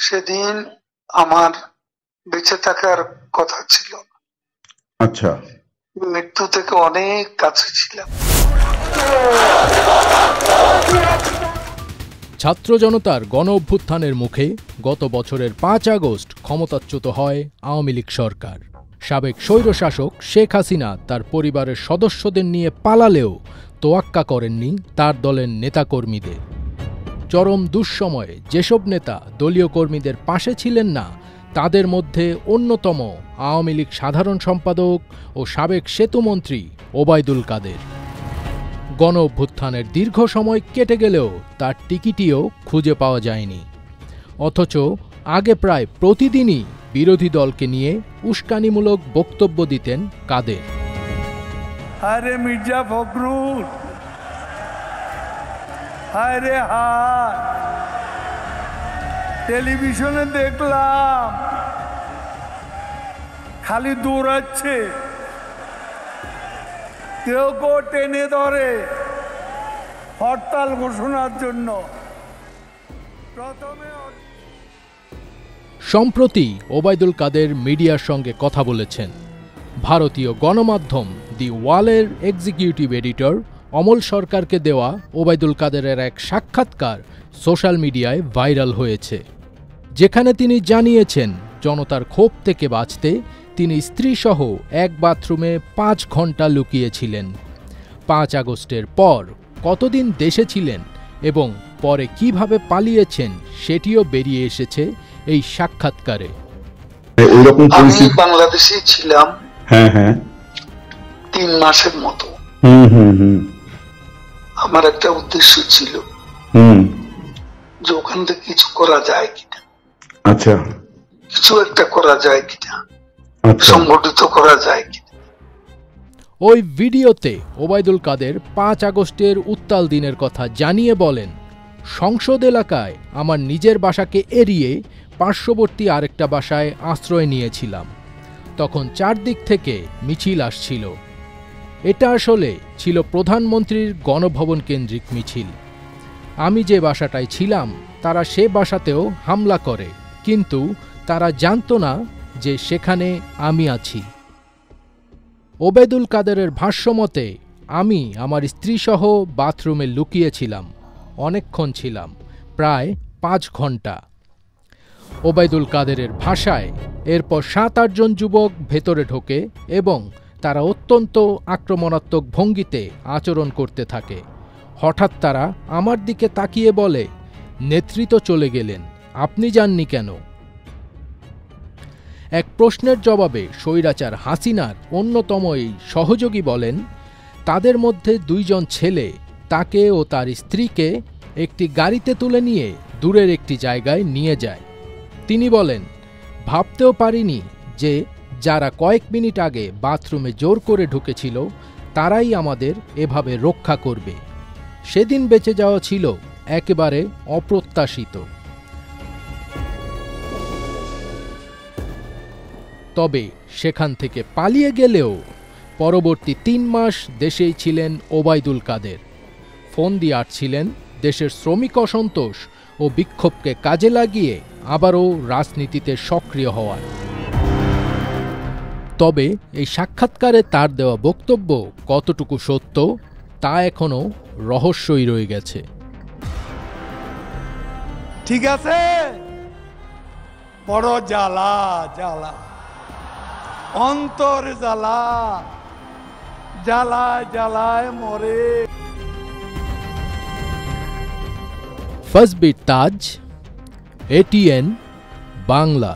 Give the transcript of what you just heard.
সেদিন আমার বেঁচে থাকার কথা ছিল। আচ্ছা, মৃত্যু থেকে অনেক কাছে ছিলাম। ছাত্র জনতার গণ অভ্যুত্থানের মুখে গত বছরের ৫ আগস্ট ক্ষমতাচ্যুত হয় আওয়ামী লীগ সরকার। সাবেক স্বৈরশাসক শেখ হাসিনা তার পরিবারের সদস্যদের নিয়ে পালালেও তোয়াক্কা করেননি তার দলের নেতাকর্মীদের। চরম দুঃসময়ে যেসব নেতা দলীয় কর্মীদের পাশে ছিলেন না, তাদের মধ্যে অন্যতম আওয়ামী লীগ সাধারণ সম্পাদক ও সাবেক সেতুমন্ত্রী ওবায়দুল কাদের। গণ অভ্যুত্থানের দীর্ঘ সময় কেটে গেলেও তার টিকিটিও খুঁজে পাওয়া যায়নি। অথচ আগে প্রায় প্রতিদিনই বিরোধী দলকে নিয়ে উস্কানিমূলক বক্তব্য দিতেন কাদের। আরে মির্জা ফখরুল, আরে হায়, টেলিভিশনে দেখলাম খালি দৌড়াচ্ছে, কেউ কেউ টেনে ধরে হরতাল ঘোষণার জন্য। সম্প্রতি ওবায়দুল কাদের মিডিয়ার সঙ্গে কথা বলেছেন। ভারতীয় গণমাধ্যম দি ওয়ালের এক্সিকিউটিভ এডিটর অমল সরকারকে দেওয়া ওবায়দুল কাদেরের এক সাক্ষাৎকার সোশ্যাল মিডিয়ায় ভাইরাল হয়েছে, যেখানে তিনি জানিয়েছেন জনতার ক্ষোভ থেকে বাঁচতে তিনি স্ত্রীসহ এক বাথরুমে ৫ ঘন্টা লুকিয়েছিলেন। ৫ আগস্টের পর কতদিন দেশে ছিলেন এবং পরে কিভাবে পালিয়েছেন সেটিও বেরিয়ে এসেছে এই সাক্ষাৎকারে। আমি বাংলাদেশে ছিলাম ৩ মাসের মতো। আমার একটা উদ্দেশ্য ছিল যে ওখান থেকে কিছু করা যায় কিনা, আচ্ছা, কিছু একটা করা যায় কিনা, সংগঠিত করা যায় কিনা। ওই ভিডিওতে ওবায়দুল কাদের ৫ আগস্টের উত্তাল দিনের কথা জানিয়ে বলেন, সংসদ এলাকায় আমার নিজের বাসাকে এড়িয়ে পার্শ্ববর্তী আরেকটা বাসায় আশ্রয় নিয়েছিলাম। তখন চারদিক থেকে মিছিল আসছিল। এটা আসলে ছিল প্রধানমন্ত্রীর গণভবন কেন্দ্রিক মিছিল। আমি যে বাসাটায় ছিলাম তারা সে বাসাতেও হামলা করে, কিন্তু তারা জানত না যে সেখানে আমি আছি। ওবায়দুল কাদেরের ভাষ্যমতে আমি আমার স্ত্রীসহ বাথরুমে লুকিয়েছিলাম। অনেকক্ষণ ছিলাম, প্রায় ৫ ঘন্টা। ওবায়দুল কাদেরের ভাষায় এরপর ৭-৮ জন যুবক ভেতরে ঢোকে এবং তারা অত্যন্ত আক্রমণাত্মক ভঙ্গিতে আচরণ করতে থাকে। হঠাৎ তারা আমার দিকে তাকিয়ে বলে, নেতৃত্ব চলে গেলেন, আপনি যাননি কেন? এক প্রশ্নের জবাবে স্বৈরাচার হাসিনার অন্যতম এই সহযোগী বলেন, তাদের মধ্যে ২ জন ছেলে তাকে ও তার স্ত্রীকে একটি গাড়িতে তুলে নিয়ে দূরের একটি জায়গায় নিয়ে যায়। তিনি বলেন, ভাবতেও পারিনি যে যারা কয়েক মিনিট আগে বাথরুমে জোর করে ঢুকেছিল তারাই আমাদের এভাবে রক্ষা করবে। সেদিন বেঁচে যাওয়া ছিল একেবারে অপ্রত্যাশিত। তবে সেখান থেকে পালিয়ে গেলেও পরবর্তী ৩ মাস দেশেই ছিলেন ওবায়দুল কাদের। ফোন দিয়ে আটছিলেন দেশের শ্রমিক অসন্তোষ ও বিক্ষোভকে কাজে লাগিয়ে আবারও রাজনীতিতে সক্রিয় হওয়ার। তবে এই সাক্ষাৎকারে তার দেওয়া বক্তব্য কতটুকু সত্য তা এখনো রহস্যই রয়ে গেছে। ঠিক আছে, বড় জ্বালা জ্বালা, অন্তর জ্বালা, জ্বালায় জ্বালায় মরে। ফাজবির তাজ, ATN বাংলা।